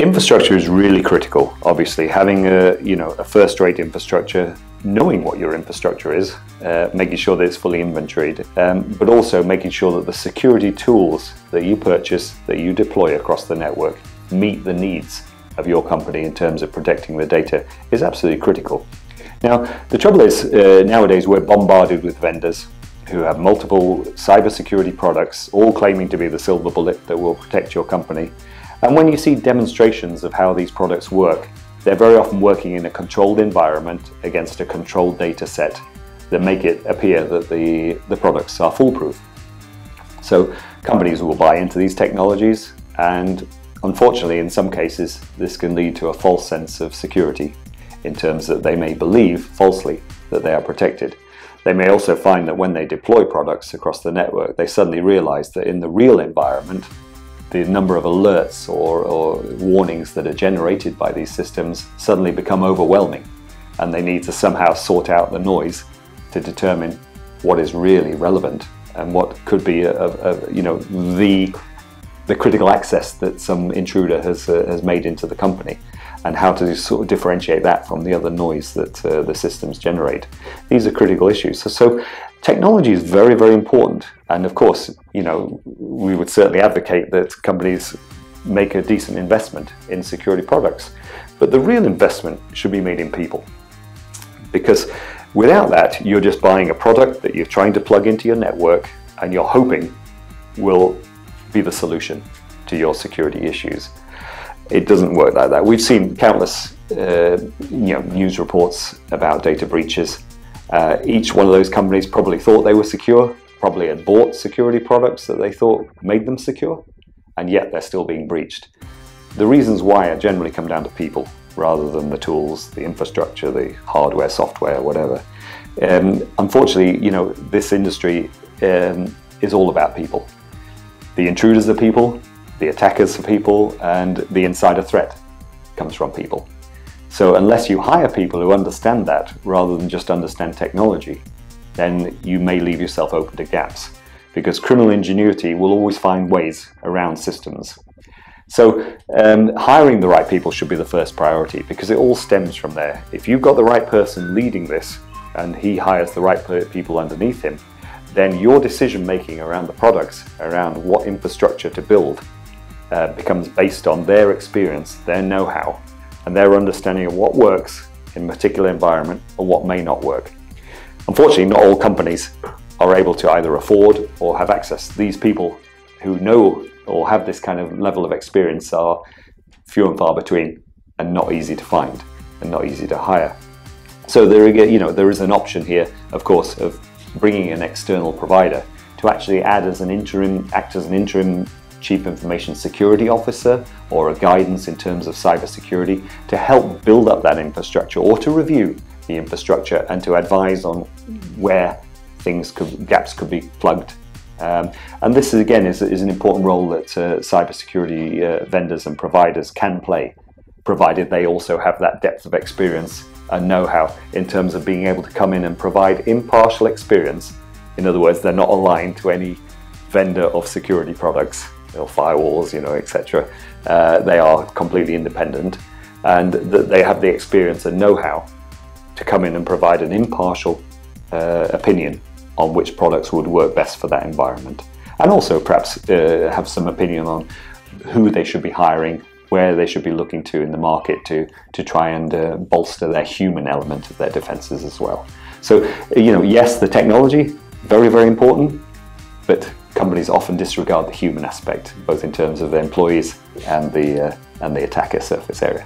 Infrastructure is really critical. Obviously, having a first-rate infrastructure, knowing what your infrastructure is, making sure that it's fully inventoried, but also making sure that the security tools that you purchase, that you deploy across the network, meet the needs of your company in terms of protecting the data is absolutely critical. Now, the trouble is, nowadays we're bombarded with vendors who have multiple cybersecurity products, all claiming to be the silver bullet that will protect your company. And when you see demonstrations of how these products work, they're very often working in a controlled environment against a controlled data set that make it appear that the products are foolproof. So companies will buy into these technologies, and unfortunately in some cases this can lead to a false sense of security in terms that they may believe falsely that they are protected. They may also find that when they deploy products across the network, they suddenly realize that in the real environment the number of alerts or warnings that are generated by these systems suddenly become overwhelming, and they need to somehow sort out the noise to determine what is really relevant and what could be the critical access that some intruder has made into the company, and how to sort of differentiate that from the other noise that the systems generate. These are critical issues. So technology is very, very important, and of course, we would certainly advocate that companies make a decent investment in security products, but the real investment should be made in people, because without that you're just buying a product that you're trying to plug into your network and you're hoping will be the solution to your security issues. It doesn't work like that. We've seen countless news reports about data breaches. Each one of those companies probably thought they were secure, probably had bought security products that they thought made them secure, and yet they're still being breached. The reasons why generally come down to people rather than the tools, the infrastructure, the hardware, software, whatever. Unfortunately, this industry is all about people. The intruders are people, the attackers are people, and the insider threat comes from people. So unless you hire people who understand that rather than just understand technology, then you may leave yourself open to gaps, because criminal ingenuity will always find ways around systems. So hiring the right people should be the first priority, because it all stems from there. If you've got the right person leading this and he hires the right people underneath him, then your decision making around the products, around what infrastructure to build, becomes based on their experience, their know-how, and their understanding of what works in a particular environment or what may not work. Unfortunately, not all companies are able to either afford or have access. These people who know or have this kind of level of experience are few and far between, and not easy to find and not easy to hire. So there is an option here, of course, of bringing an external provider to actually act as an interim Chief Information Security Officer, or a guidance in terms of cybersecurity, to help build up that infrastructure or to review the infrastructure and to advise on where gaps could be plugged. And this again is an important role that cybersecurity vendors and providers can play, provided they also have that depth of experience and know-how in terms of being able to come in and provide impartial experience. In other words, they're not aligned to any vendor of security products or firewalls, etc. They are completely independent, and that they have the experience and know-how to come in and provide an impartial opinion on which products would work best for that environment, and also perhaps have some opinion on who they should be hiring, where they should be looking to in the market to try and bolster their human element of their defenses as well. So yes, the technology, very, very important, but companies often disregard the human aspect, both in terms of the employees and the attacker surface area.